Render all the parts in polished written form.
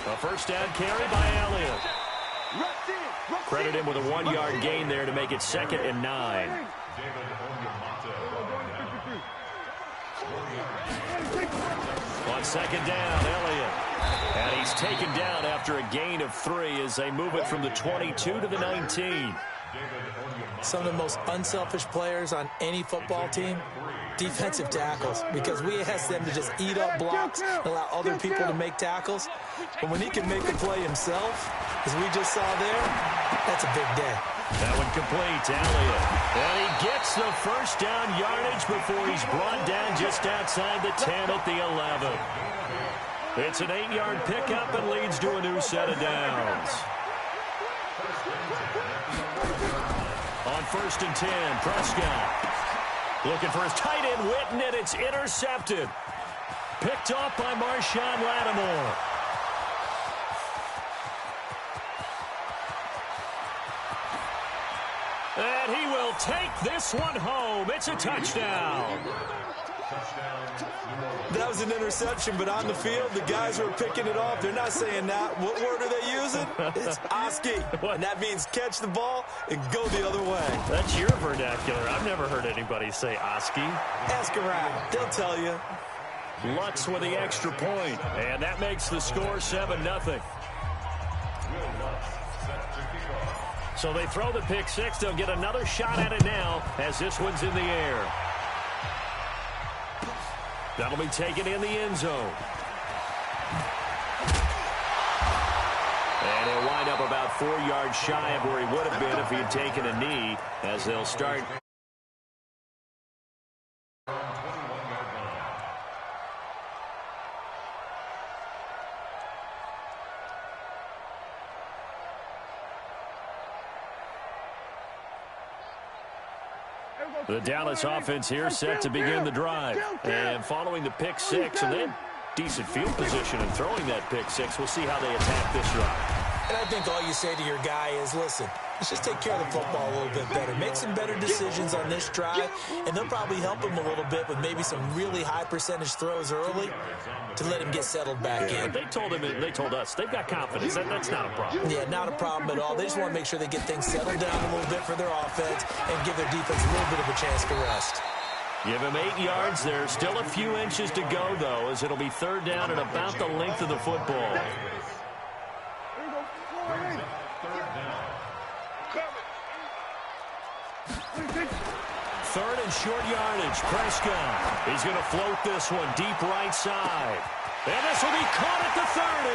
A first down carry by Elliott. Credit him with a 1-yard gain there to make it 2nd and 9. On 2nd down, Elliott. And he's taken down after a gain of 3 as they move it from the 22 to the 19. Some of the most unselfish players on any football team, defensive tackles, because we ask them to just eat up blocks and allow other people to make tackles. But when he can make a play himself, as we just saw there, that's a big day. That one complete to Elliott. And he gets the first down yardage before he's brought down just outside the 10 at the 11. It's an 8-yard pickup and leads to a new set of downs. On 1st and 10, Prescott. Looking for his tight end, Witten, and it's intercepted. Picked off by Marshawn Lattimore. And he will take this one home. It's a touchdown. That was an interception, but on the field, the guys who are picking it off, they're not saying that. What word are they using? It's Oski. And that means catch the ball and go the other way. That's your vernacular. I've never heard anybody say Oski. Ask around. They'll tell you. Lutz with the extra point, and that makes the score 7-0. So they throw the pick six. They'll get another shot at it now as this one's in the air. That'll be taken in the end zone. And he'll wind up about 4 yards shy of where he would have been if he had taken a knee, as they'll start. The Dallas offense here set to begin the drive. And following the pick six, and then decent field position and throwing that pick six, we'll see how they attack this drive. And I think all you say to your guy is, listen, let's just take care of the football a little bit better. Make some better decisions on this drive, and they'll probably help him a little bit with maybe some really high percentage throws early to let him get settled back in. They told us they've got confidence. That's not a problem. Yeah, not a problem at all. They just want to make sure they get things settled down a little bit for their offense and give their defense a little bit of a chance to rest. Give him 8 yards. There's still a few inches to go, though, as it'll be 3rd down and about the length of the football. Third and short yardage. Prescott. He's going to float this one deep right side. And this will be caught at the 30.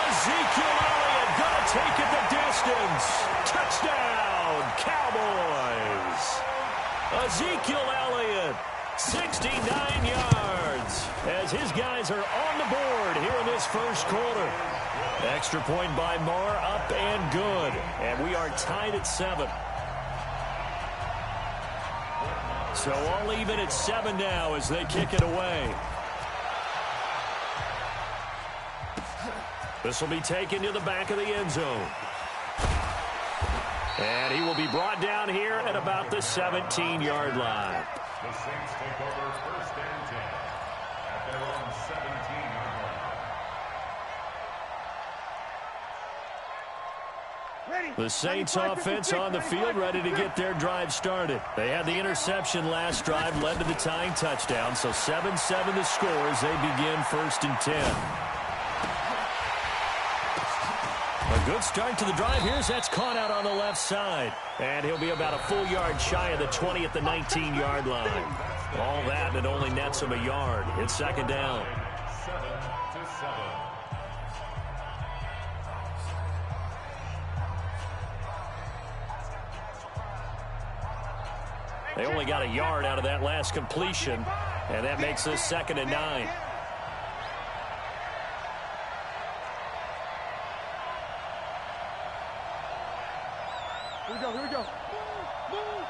Ezekiel Elliott going to take it the distance. Touchdown, Cowboys. Ezekiel Elliott, 69 yards, as his guys are on the board here in this first quarter. Extra point by Moore, up and good. And we are tied at 7. So all even at 7 now as they kick it away. This will be taken to the back of the end zone. And he will be brought down here at about the 17-yard line. The Saints take over 1st and 10 at their own 17-yard line. The Saints offense on the field ready to get their drive started. They had the interception last drive, led to the tying touchdown. So 7-7 the score as they begin 1st and 10. A good start to the drive here as that's caught out on the left side. And he'll be about a full yard shy of the 20 at the 19-yard line. All that, and it only nets him a yard. It's 2nd down. 7-7. They only got a yard out of that last completion, and that makes this 2nd and 9. Here we go. Move.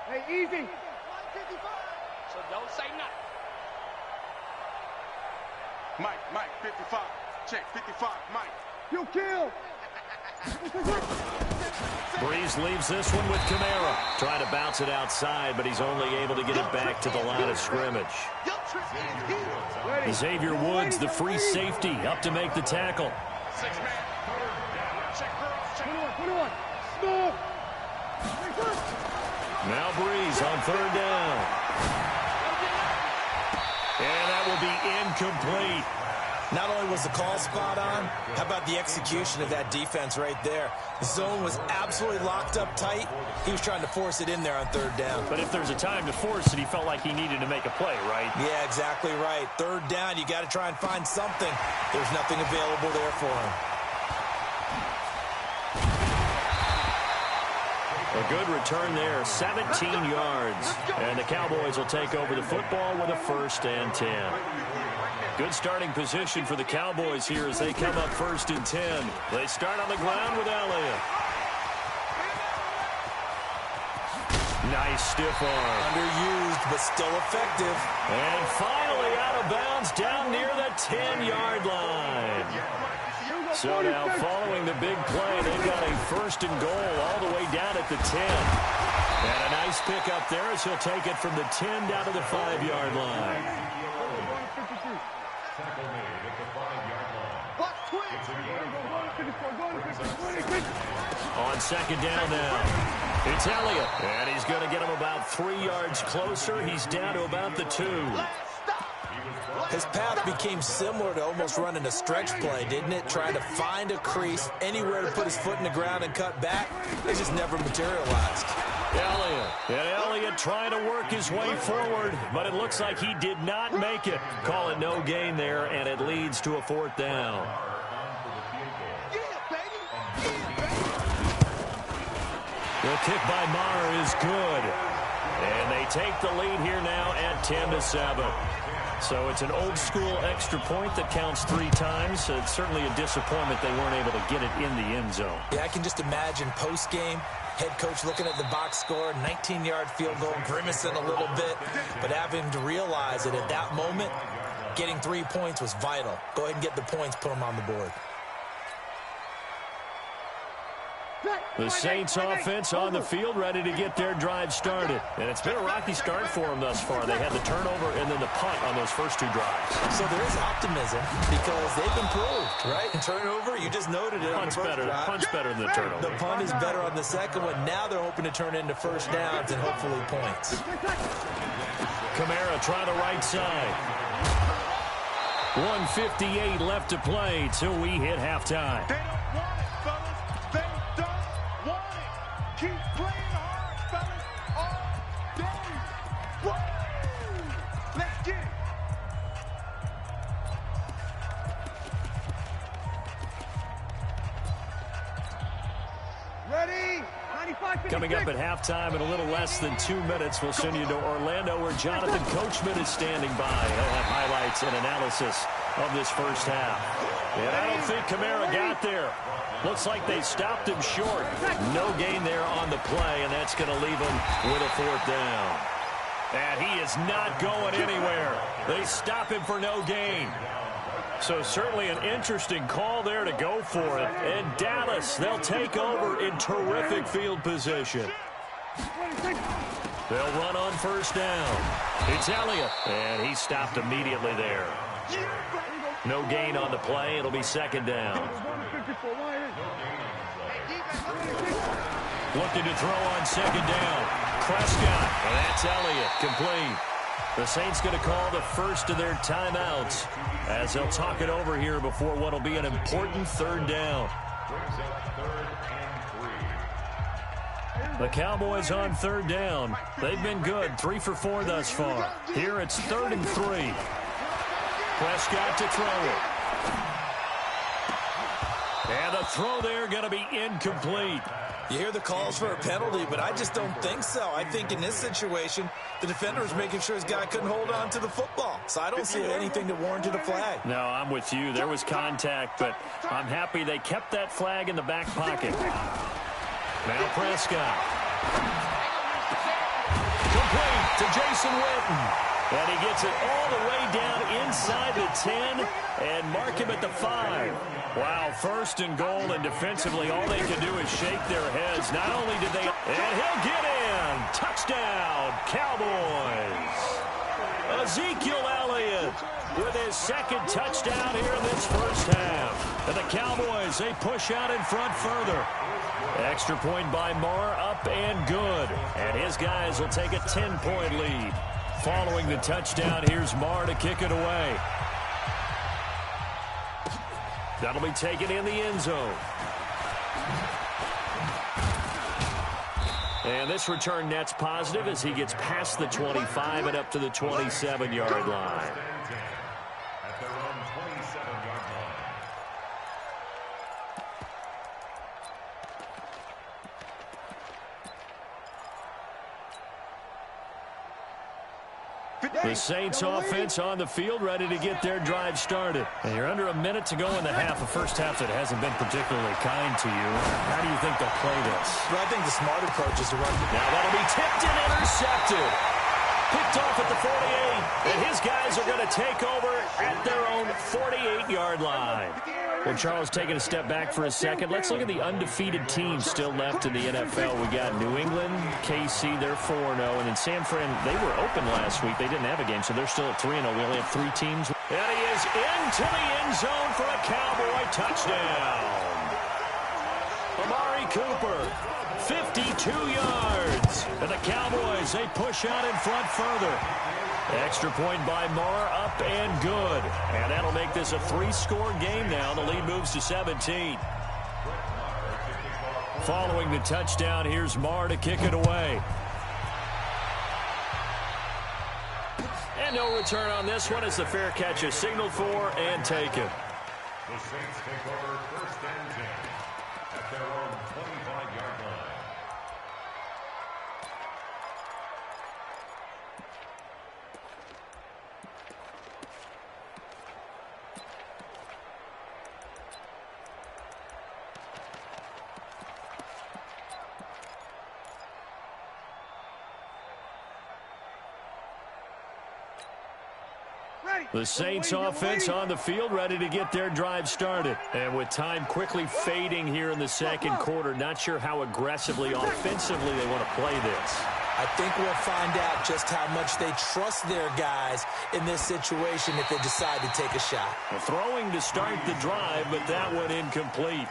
Hey, easy. 155. So don't say nothing. Mike, 55. Check, 55, Mike. You kill. Breeze leaves this one with Kamara. Trying to bounce it outside, but he's only able to get it back to the line of scrimmage. Xavier Woods, the free safety, up to make the tackle. Now Breeze on third down. And that will be incomplete. Not only was the call spot on, how about the execution of that defense right there? The zone was absolutely locked up tight. He was trying to force it in there on third down. But if there's a time to force it, he felt like he needed to make a play, right? Yeah, exactly right. Third down, you got to try and find something. There's nothing available there for him. A good return there, 17 yards. And the Cowboys will take over the football with a 1st and 10. Good starting position for the Cowboys here as they come up 1st and 10. They start on the ground with Elliott. Nice stiff arm. Underused, but still effective. And finally out of bounds down near the 10-yard line. So now following the big play, they've got a 1st and goal all the way down at the 10. And a nice pick up there as he'll take it from the 10 down to the 5-yard line. On 2nd down now, it's Elliott. And he's going to get him about 3 yards closer. He's down to about the 2. His path became similar to almost running a stretch play, didn't it? Trying to find a crease, anywhere to put his foot in the ground and cut back. It just never materialized. Elliott trying to work his way forward, but it looks like he did not make it. Call it no gain there, and it leads to a 4th down. The kick by Maher is good. And they take the lead here now at 10-7. So it's an old-school extra point that counts 3 times. So it's certainly a disappointment they weren't able to get it in the end zone. Yeah, I can just imagine post-game, head coach looking at the box score, 19-yard field goal, grimacing a little bit, but having to realize that at that moment, getting 3 points was vital. Go ahead and get the points, put them on the board. The Saints offense on the field, ready to get their drive started. And it's been a rocky start for them thus far. They had the turnover and then the punt on those first 2 drives. So there is optimism because they've improved, right? Turnover, you just noted it. Punt's better than the turnover. The punt is better on the second one. Now they're hoping to turn into 1st downs and hopefully points. Kamara trying the right side. 1:58 left to play till we hit halftime. Keep playing hard, fellas, all day. Woo! Let's get it. Ready? 95, 56. Coming up at halftime in a little less than 2 minutes, we'll send you to Orlando where Jonathan Coachman is standing by. He'll have highlights and analysis of this first half. And I don't think Kamara got there. Looks like they stopped him short. No gain there on the play, and that's going to leave him with a 4th down. And he is not going anywhere. They stop him for no gain. So certainly an interesting call there to go for it. And Dallas, they'll take over in terrific field position. They'll run on 1st down. It's Elliott, and he stopped immediately there. No gain on the play. It'll be 2nd down. Looking to throw on 2nd down. Prescott, and that's Elliott, complete. The Saints going to call the first of their timeouts as they'll talk it over here before what will be an important 3rd down. The Cowboys on 3rd down. They've been good, 3 for 4 thus far. Here it's 3rd and 3. Prescott to throw it. And the throw there going to be incomplete. You hear the calls for a penalty, but I just don't think so. I think in this situation, the defender was making sure his guy couldn't hold on to the football. So I don't see anything that warranted a flag. No, I'm with you. There was contact, but I'm happy they kept that flag in the back pocket. Now Prescott. Complete to Jason Witten. And he gets it all the way down inside the 10 and mark him at the 5. Wow, first and goal, and defensively all they can do is shake their heads. Not only did they... And he'll get in! Touchdown, Cowboys! Ezekiel Elliott with his second touchdown here in this first half. And the Cowboys, they push out in front further. Extra point by Marr, up and good. And his guys will take a 10-point lead. Following the touchdown, here's Marr to kick it away. That'll be taken in the end zone. And this return net's positive as he gets past the 25 and up to the 27-yard line. At their own 27-yard line. The Saints offense on the field, ready to get their drive started. And you're under a minute to go in the half. A first half that hasn't been particularly kind to you. How do you think they'll play this? Well, I think the smart approach is to run. Now that'll be tipped and intercepted. Picked off at the 48, and his guys are going to take over at their own 48-yard line. Well, Charles, taking a step back for a second. Let's look at the undefeated teams still left in the NFL. We got New England, KC, they're 4-0. And in San Fran, they were open last week. They didn't have a game, so they're still at 3-0. We only have 3 teams. And he is into the end zone for a Cowboy touchdown. Amari Cooper, 52 yards. And the Cowboys, they push out in front further. Extra point by Marr, up and good. And that'll make this a 3-score game now. The lead moves to 17. Following the touchdown, here's Marr to kick it away. And no return on this one as the fair catch is signaled for and taken. The Saints take over first and 10 at their own 25-yard line. The Saints offense on the field, ready to get their drive started. And with time quickly fading here in the second quarter, not sure how aggressively, offensively they want to play this. I think we'll find out just how much they trust their guys in this situation if they decide to take a shot. Well, throwing to start the drive, but that one incomplete.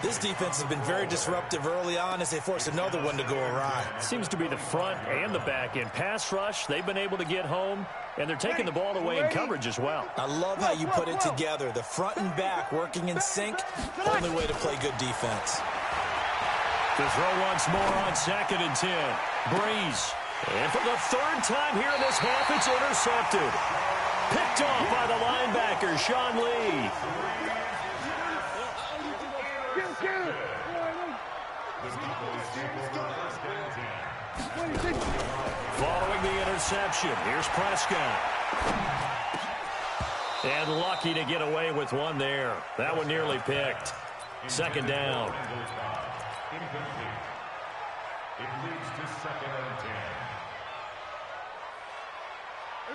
This defense has been very disruptive early on as they force another one to go awry. Seems to be the front and the back end. Pass rush, they've been able to get home, and they're taking the ball away in coverage as well. I love how you put it together. The front and back working in sync, only way to play good defense. To throw once more on 2nd and 10. Breeze. And for the 3rd time here in this half, it's intercepted. Picked off by the linebacker, Sean Lee. Following the interception, here's Prescott. And lucky to get away with one there. That one nearly picked. 2nd down. Incomplete. It leads to 2nd and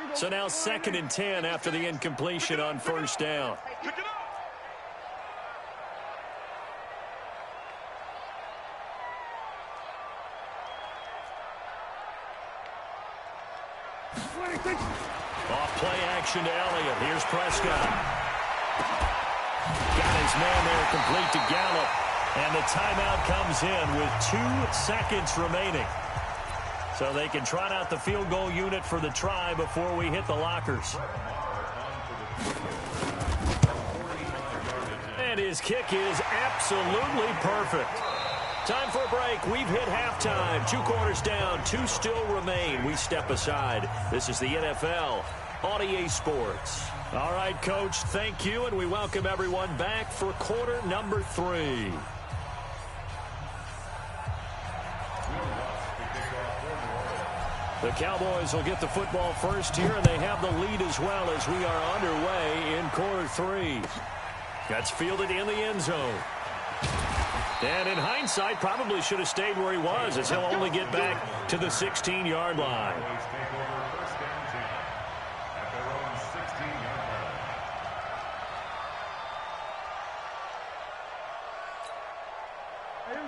10. So now 2nd and 10 after the incompletion on 1st down. Off play action to Elliott. Here's Prescott. Got his man there complete to Gallup. And the timeout comes in with 2 seconds remaining. So they can trot out the field goal unit for the try before we hit the lockers. And his kick is absolutely perfect. Time for a break. We've hit halftime. 2 quarters down. 2 still remain. We step aside. This is the NFL on EA Sports. All right, Coach, thank you, and we welcome everyone back for quarter number 3. The Cowboys will get the football first here, and they have the lead as well as we are underway in quarter 3. That's fielded in the end zone. And in hindsight, probably should have stayed where he was, as he'll only get back to the 16-yard line.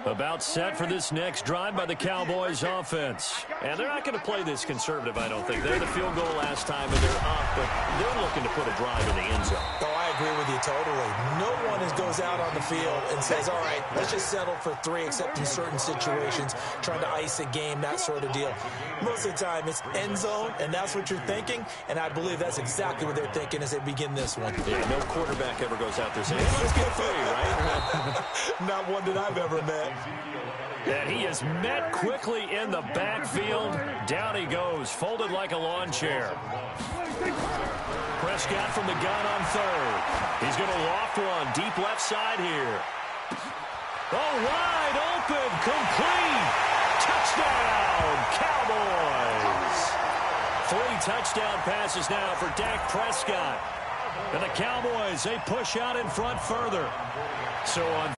About set for this next drive by the Cowboys offense. And they're not going to play this conservative, I don't think. They had a field goal last time, and they're up, but they're looking to put a drive in the end zone. Oh, I agree with you totally. No one goes out on the field and says, all right, let's just settle for 3, except in certain situations, trying to ice a game, that sort of deal. Most of the time, it's end zone, and that's what you're thinking, and I believe that's exactly what they're thinking as they begin this one. Yeah, no quarterback ever goes out there saying, hey, let's get 3, right? Not one that I've ever met. And he is met quickly in the backfield. Down he goes, folded like a lawn chair. Prescott from the gun on third. He's going to loft one deep left side here. Oh, wide open, complete. Touchdown, Cowboys. 3 touchdown passes now for Dak Prescott. And the Cowboys, they push out in front further. So on